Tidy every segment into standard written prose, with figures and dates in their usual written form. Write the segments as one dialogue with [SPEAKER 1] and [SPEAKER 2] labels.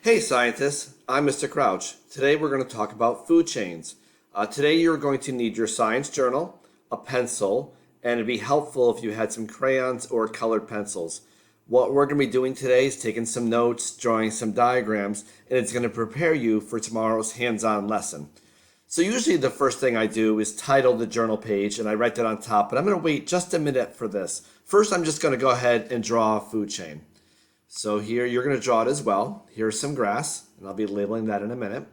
[SPEAKER 1] Hey scientists, I'm Mr. Crouch. Today we're going to talk about food chains. Today you're going to need your science journal, a pencil, and it'd be helpful if you had some crayons or colored pencils. What we're going to be doing today is taking some notes, drawing some diagrams, and it's going to prepare you for tomorrow's hands-on lesson. So usually the first thing I do is title the journal page and I write that on top, but I'm going to wait just a minute for this. First, I'm just going to go ahead and draw a food chain. So here you're going to draw it as well. Here's some grass, and I'll be labeling that in a minute.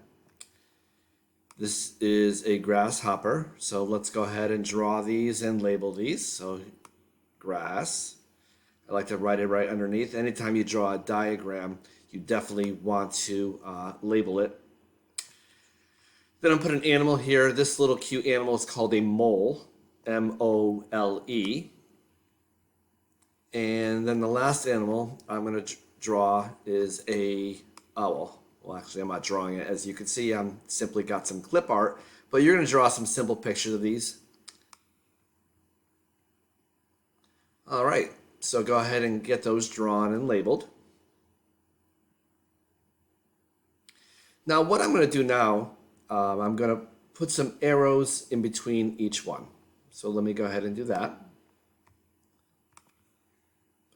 [SPEAKER 1] This is a grasshopper, so let's go ahead and draw these and label these. So grass. I like to write it right underneath. Anytime you draw a diagram, you definitely want to label it. Then I'm putting an animal here. This little cute animal is called a mole, M-O-L-E. And then the last animal I'm going to draw is a owl. Well, actually, I'm not drawing it. As you can see, I'm simply got some clip art, but you're going to draw some simple pictures of these. All right, so go ahead and get those drawn and labeled. Now, what I'm going to do now, I'm going to put some arrows in between each one. So let me go ahead and do that.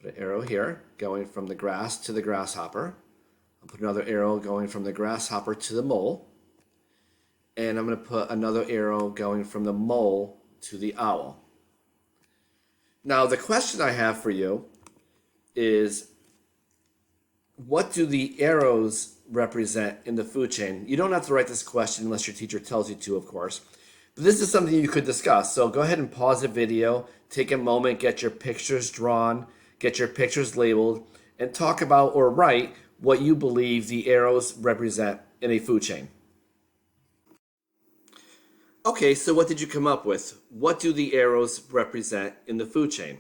[SPEAKER 1] Put an arrow here going from the grass to the grasshopper. I'll put another arrow going from the grasshopper to the mole. And I'm going to put another arrow going from the mole to the owl. Now, the question I have for you is, what do the arrows represent in the food chain? You don't have to write this question unless your teacher tells you to, of course. But this is something you could discuss. So go ahead and pause the video, take a moment, get your pictures drawn, get your pictures labeled, and talk about or write what you believe the arrows represent in a food chain. Okay, so what did you come up with? What do the arrows represent in the food chain?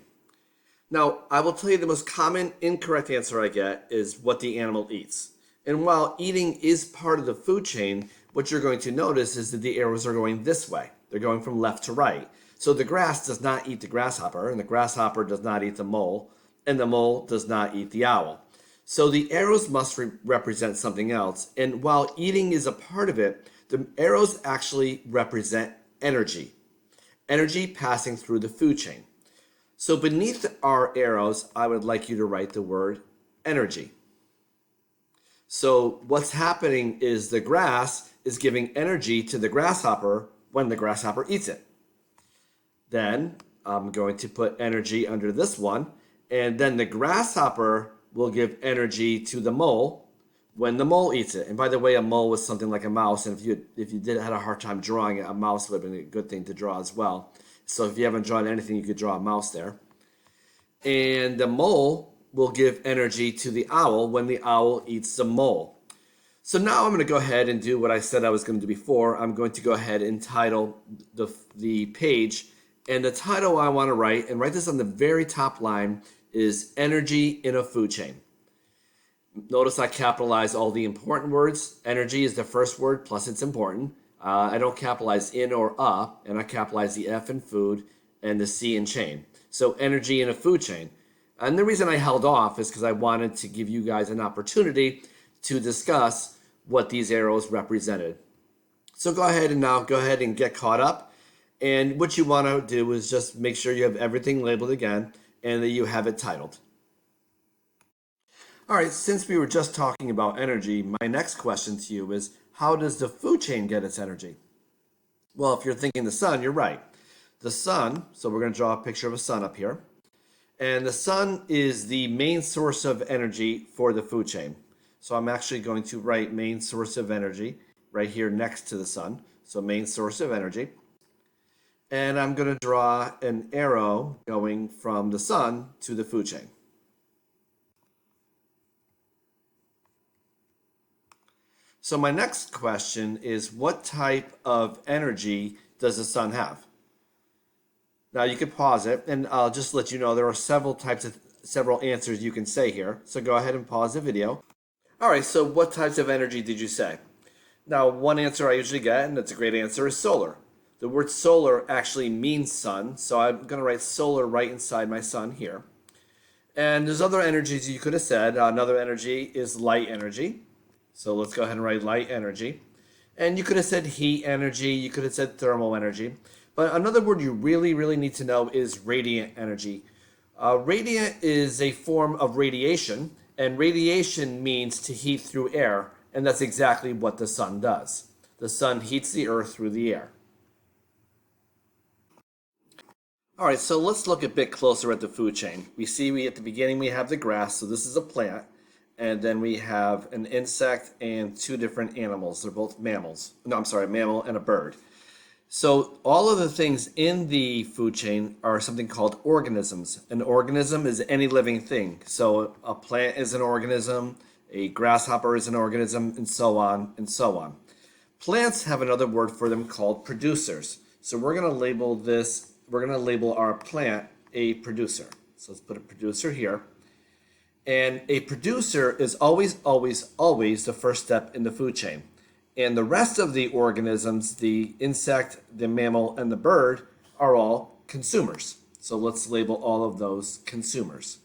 [SPEAKER 1] Now, I will tell you the most common incorrect answer I get is what the animal eats. And while eating is part of the food chain, what you're going to notice is that the arrows are going this way. They're going from left to right. So the grass does not eat the grasshopper, and the grasshopper does not eat the mole, and the mole does not eat the owl. So the arrows must represent something else. And while eating is a part of it, the arrows actually represent energy. Energy passing through the food chain. So beneath our arrows, I would like you to write the word energy. So what's happening is the grass is giving energy to the grasshopper when the grasshopper eats it. Then I'm going to put energy under this one, and then the grasshopper will give energy to the mole when the mole eats it. And by the way, a mole was something like a mouse, and if you had a hard time drawing it, a mouse would have been a good thing to draw as well. So if you haven't drawn anything, you could draw a mouse there. And the mole will give energy to the owl when the owl eats the mole. So now I'm going to go ahead and do what I said I was going to do before. I'm going to go ahead and title the page. And the title I want to write, and write this on the very top line, is energy in a food chain. Notice I capitalize all the important words. Energy is the first word, plus it's important. I don't capitalize in or and I capitalize the F in food and the C in chain. So energy in a food chain. And the reason I held off is because I wanted to give you guys an opportunity to discuss what these arrows represented. So go ahead and get caught up. And what you want to do is just make sure you have everything labeled again and that you have it titled. All right, since we were just talking about energy, my next question to you is, how does the food chain get its energy? Well, if you're thinking the sun, you're right. The sun, so we're going to draw a picture of a sun up here. And the sun is the main source of energy for the food chain. So I'm actually going to write main source of energy right here next to the sun. So main source of energy. And I'm going to draw an arrow going from the sun to the food chain. So my next question is, what type of energy does the sun have? Now you can pause it, and I'll just let you know there are several answers you can say here. So go ahead and pause the video. All right, so what types of energy did you say? Now, one answer I usually get, and that's a great answer, is solar. The word solar actually means sun, so I'm going to write solar right inside my sun here. And there's other energies you could have said. Another energy is light energy. So let's go ahead and write light energy. And you could have said heat energy, you could have said thermal energy. But another word you really need to know is radiant energy. Radiant is a form of radiation, and radiation means to heat through air, and that's exactly what the sun does. The sun heats the earth through the air. All right, so let's look a bit closer at the food chain. At the beginning we have the grass, so this is a plant, and then we have an insect and two different animals. They're both mammals. No, I'm sorry, a mammal and a bird. So all of the things in the food chain are something called organisms. An organism is any living thing. So a plant is an organism, a grasshopper is an organism, and so on and so on. Plants have another word for them called producers. So we're going to label our plant a producer. So let's put a producer here. And a producer is always the first step in the food chain. And the rest of the organisms, the insect, the mammal, and the bird, are all consumers. So let's label all of those consumers.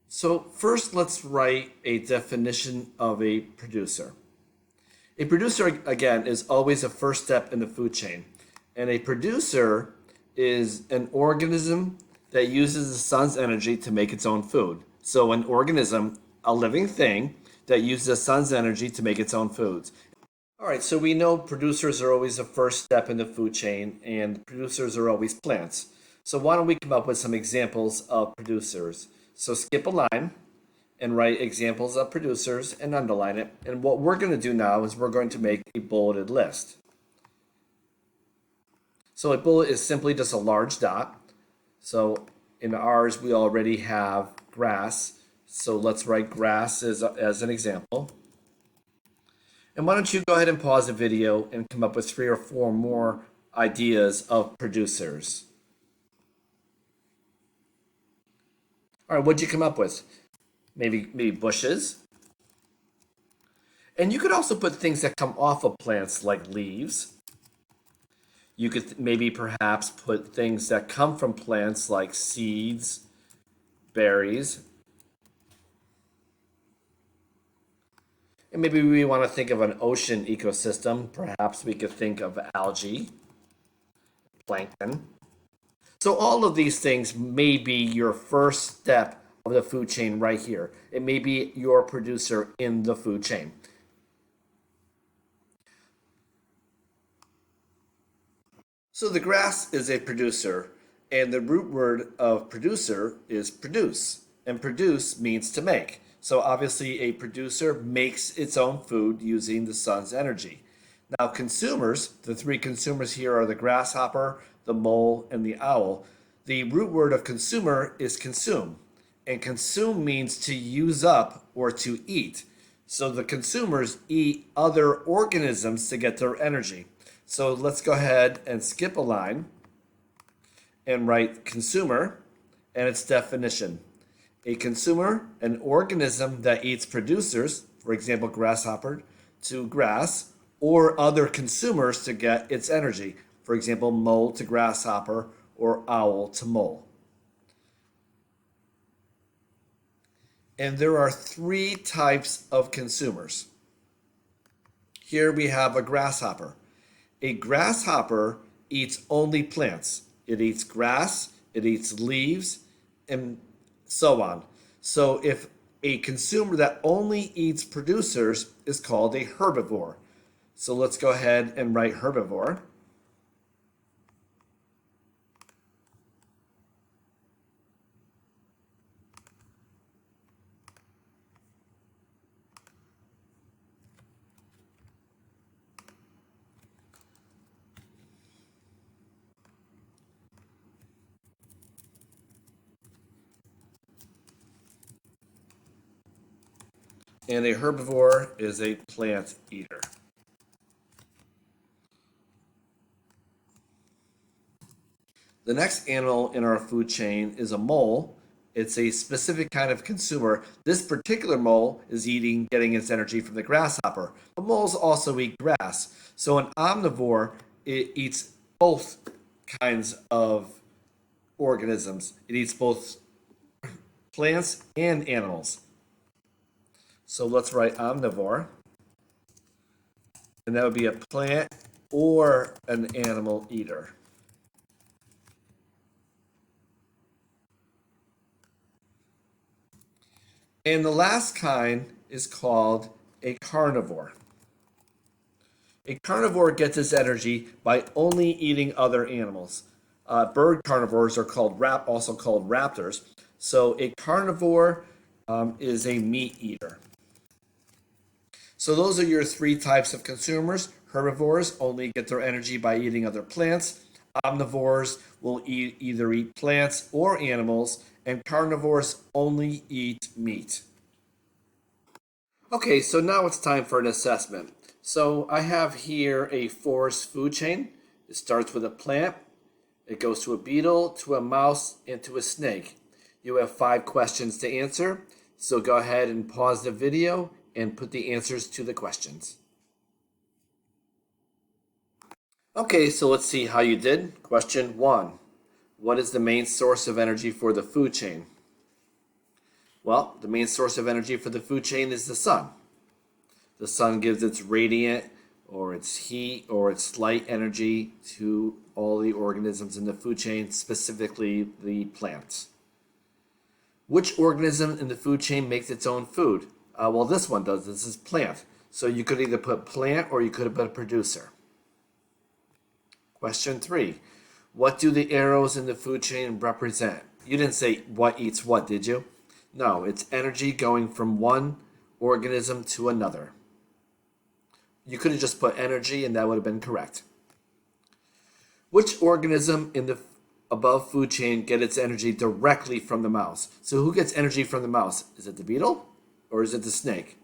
[SPEAKER 1] So first, let's write a definition of a producer. A producer, again, is always a first step in the food chain. And a producer is an organism that uses the sun's energy to make its own food. So an organism, a living thing, that uses the sun's energy to make its own foods. All right, so we know producers are always the first step in the food chain, and producers are always plants. So why don't we come up with some examples of producers? So skip a line and write examples of producers and underline it. And what we're going to do now is we're going to make a bulleted list. So a bullet is simply just a large dot. So in ours, we already have grass. So let's write grass as an example. And why don't you go ahead and pause the video and come up with 3 or 4 more ideas of producers. All right, what'd you come up with? Maybe bushes. And you could also put things that come off of plants like leaves. You could maybe perhaps put things that come from plants like seeds, berries. And maybe we want to think of an ocean ecosystem. Perhaps we could think of algae, plankton. So all of these things may be your first step of the food chain right here. It may be your producer in the food chain. So the grass is a producer, and the root word of producer is produce, and produce means to make. So obviously a producer makes its own food using the sun's energy. Now consumers, the 3 consumers here are the grasshopper, the mole, and the owl. The root word of consumer is consume, and consume means to use up or to eat. So the consumers eat other organisms to get their energy. So let's go ahead and skip a line and write consumer and its definition. A consumer, an organism that eats producers, for example, grasshopper to grass, or other consumers to get its energy, for example, mole to grasshopper or owl to mole. And there are 3 types of consumers. Here we have a grasshopper. A grasshopper eats only plants. It eats grass, it eats leaves, and so on. So if a consumer that only eats producers is called a herbivore. So let's go ahead and write herbivore. And a herbivore is a plant eater. The next animal in our food chain is a mole. It's a specific kind of consumer. This particular mole is getting its energy from the grasshopper. But moles also eat grass. So an omnivore, it eats both kinds of organisms. It eats both plants and animals. So let's write omnivore. And that would be a plant or an animal eater. And the last kind is called a carnivore. A carnivore gets its energy by only eating other animals. Bird carnivores are also called raptors. So a carnivore is a meat eater. So those are your three types of consumers. Herbivores only get their energy by eating other plants. Omnivores will either eat plants or animals, and carnivores only eat meat. Okay, so now it's time for an assessment. So I have here a forest food chain. It starts with a plant, it goes to a beetle, to a mouse, and to a snake. You have 5 questions to answer, so go ahead and pause the video and put the answers to the questions. Okay, so let's see how you did. Question 1. What is the main source of energy for the food chain? Well, the main source of energy for the food chain is the sun. The sun gives its radiant or its heat or its light energy to all the organisms in the food chain, specifically the plants. Which organism in the food chain makes its own food? Well, this one does. This is plant. So you could either put plant or you could have put producer. Question 3. What do the arrows in the food chain represent? You didn't say what eats what, did you? No, it's energy going from one organism to another. You could have just put energy and that would have been correct. Which organism in the above food chain get its energy directly from the mouse? So who gets energy from the mouse? Is it the beetle or is it the snake?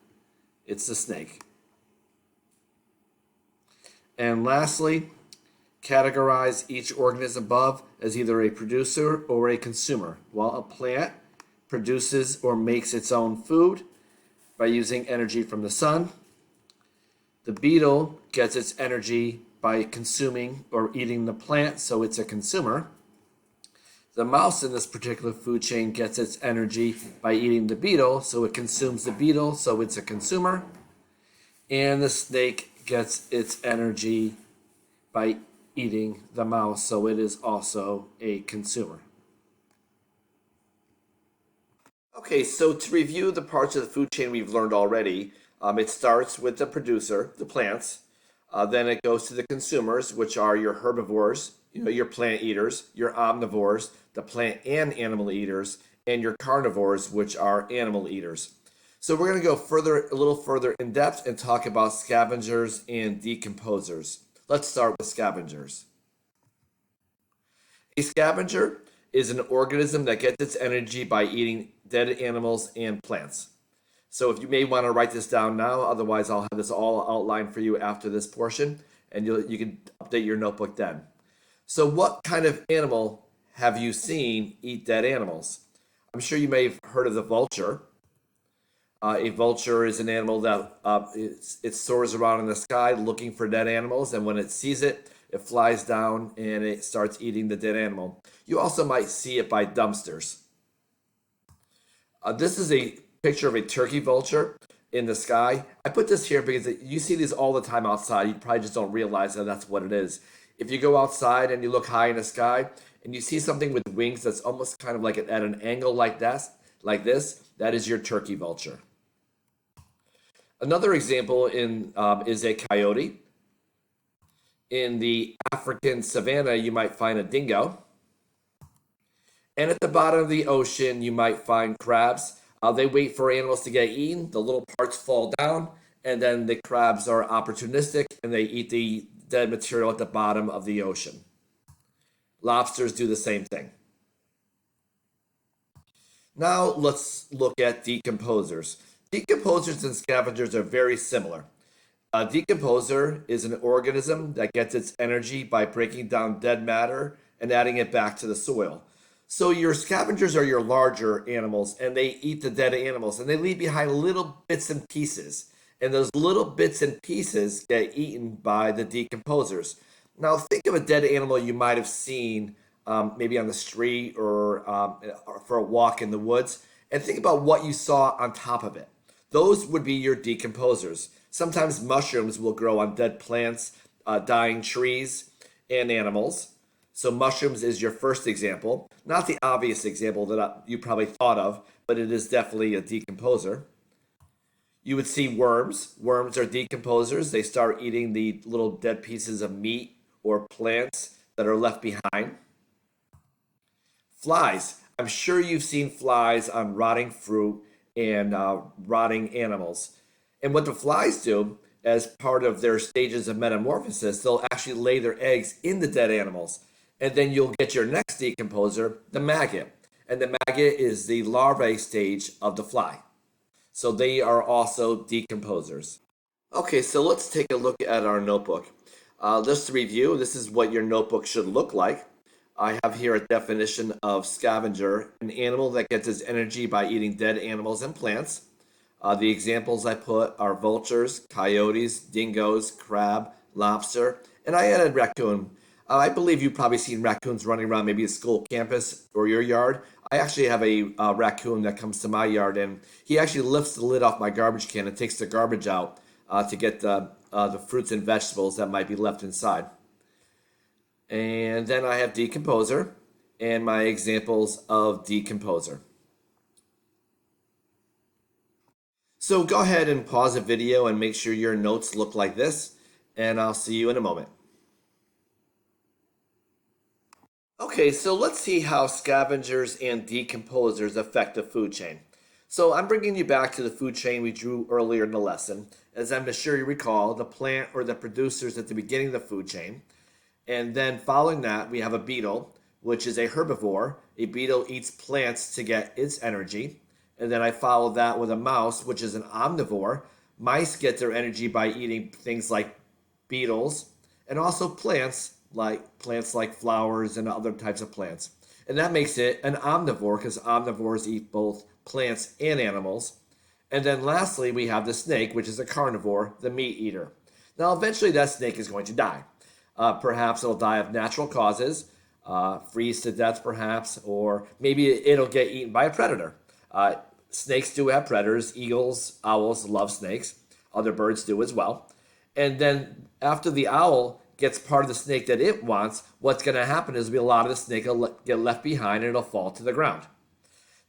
[SPEAKER 1] It's the snake. And lastly, categorize each organism above as either a producer or a consumer. Well, a plant produces or makes its own food by using energy from the sun. The beetle gets its energy by consuming or eating the plant, so it's a consumer. The mouse in this particular food chain gets its energy by eating the beetle, so it consumes the beetle, so it's a consumer. And the snake gets its energy by eating the mouse, so it is also a consumer. Okay, so to review the parts of the food chain we've learned already, it starts with the producer, the plants. Then it goes to the consumers, which are your herbivores, your plant eaters, your omnivores, the plant and animal eaters, and your carnivores, which are animal eaters. So we're going to go a little further in depth and talk about scavengers and decomposers. Let's start with scavengers. A scavenger is an organism that gets its energy by eating dead animals and plants. So if you may want to write this down now, otherwise I'll have this all outlined for you after this portion, and you can update your notebook then. So what kind of animal have you seen eat dead animals? I'm sure you may have heard of the vulture. A vulture is an animal that it soars around in the sky looking for dead animals, and when it sees it, it flies down and it starts eating the dead animal. You also might see it by dumpsters. This is a picture of a turkey vulture in the sky. I put this here because you see these all the time outside. You probably just don't realize that that's what it is. If you go outside and you look high in the sky and you see something with wings that's almost kind of like at an angle like this, that is your turkey vulture. Another example is a coyote. In the African savanna, you might find a dingo. And at the bottom of the ocean, you might find crabs. They wait for animals to get eaten. The little parts fall down, and then the crabs are opportunistic, and they eat the dead material at the bottom of the ocean. Lobsters do the same thing. Now let's look at decomposers. Decomposers and scavengers are very similar. A decomposer is an organism that gets its energy by breaking down dead matter and adding it back to the soil. So your scavengers are your larger animals, and they eat the dead animals, and they leave behind little bits and pieces. And those little bits and pieces get eaten by the decomposers. Now think of a dead animal you might have seen maybe on the street or for a walk in the woods, and think about what you saw on top of it. Those would be your decomposers. Sometimes mushrooms will grow on dead plants, dying trees, and animals. So mushrooms is your first example. Not the obvious example that you probably thought of, but it is definitely a decomposer. You would see worms. Worms are decomposers. They start eating the little dead pieces of meat or plants that are left behind. Flies. I'm sure you've seen flies on rotting fruit and rotting animals. And what the flies do, as part of their stages of metamorphosis, they'll actually lay their eggs in the dead animals. And then you'll get your next decomposer, the maggot. And the maggot is the larvae stage of the fly. So they are also decomposers. Okay, so let's take a look at our notebook. Just to review, this is what your notebook should look like. I have here a definition of scavenger, an animal that gets its energy by eating dead animals and plants. The examples I put are vultures, coyotes, dingoes, crab, lobster, and I added raccoon. I believe you've probably seen raccoons running around maybe a school campus or your yard. I actually have a raccoon that comes to my yard, and he actually lifts the lid off my garbage can and takes the garbage out to get the fruits and vegetables that might be left inside. And then I have decomposer and my examples of decomposer. So go ahead and pause the video and make sure your notes look like this, and I'll see you in a moment. Okay, so let's see how scavengers and decomposers affect the food chain. So I'm bringing you back to the food chain we drew earlier in the lesson. As I'm sure you recall, the plant or the producers at the beginning of the food chain. And then following that, we have a beetle, which is a herbivore. A beetle eats plants to get its energy. And then I follow that with a mouse, which is an omnivore. Mice get their energy by eating things like beetles and also plants like flowers and other types of plants. And that makes it an omnivore because omnivores eat both plants and animals. And then lastly, we have the snake, which is a carnivore, the meat eater. Now, eventually that snake is going to die. Perhaps it'll die of natural causes, freeze to death perhaps, or maybe it'll get eaten by a predator. Snakes do have predators. Eagles, owls love snakes. Other birds do as well. And then after the owl gets part of the snake that it wants, what's going to happen is a lot of the snake will get left behind and it'll fall to the ground.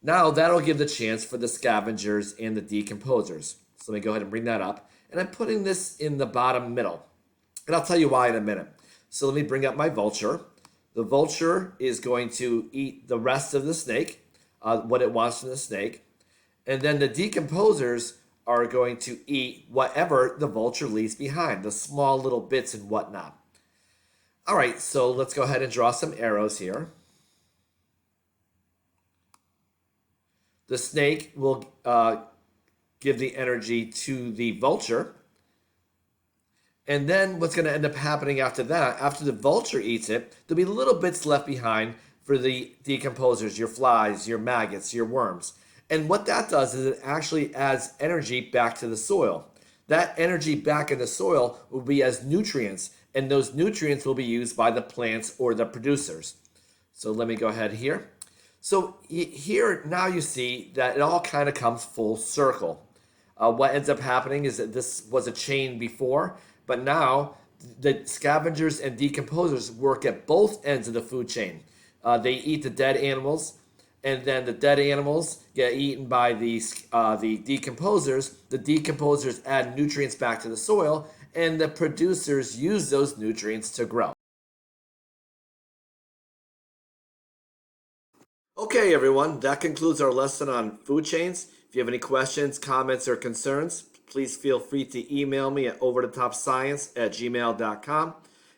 [SPEAKER 1] Now that'll give the chance for the scavengers and the decomposers. So let me go ahead and bring that up. And I'm putting this in the bottom middle. And I'll tell you why in a minute. So let me bring up my vulture. The vulture is going to eat the rest of the snake, what it wants from the snake. And then the decomposers are going to eat whatever the vulture leaves behind, the small little bits and whatnot. All right, so let's go ahead and draw some arrows here. The snake will give the energy to the vulture. And then what's going to end up happening after that, after the vulture eats it, there'll be little bits left behind for the decomposers, your flies, your maggots, your worms. And what that does is it actually adds energy back to the soil. That energy back in the soil will be as nutrients, and those nutrients will be used by the plants or the producers. So let me go ahead here. So here now you see that it all kind of comes full circle. What ends up happening is that this was a chain before, but now the scavengers and decomposers work at both ends of the food chain. They eat the dead animals, and then the dead animals get eaten by the decomposers. The decomposers add nutrients back to the soil, and the producers use those nutrients to grow. Okay, everyone, that concludes our lesson on food chains. If you have any questions, comments, or concerns, please feel free to email me at overthetopscience@gmail.com.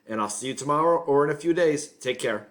[SPEAKER 1] And I'll see you tomorrow or in a few days. Take care.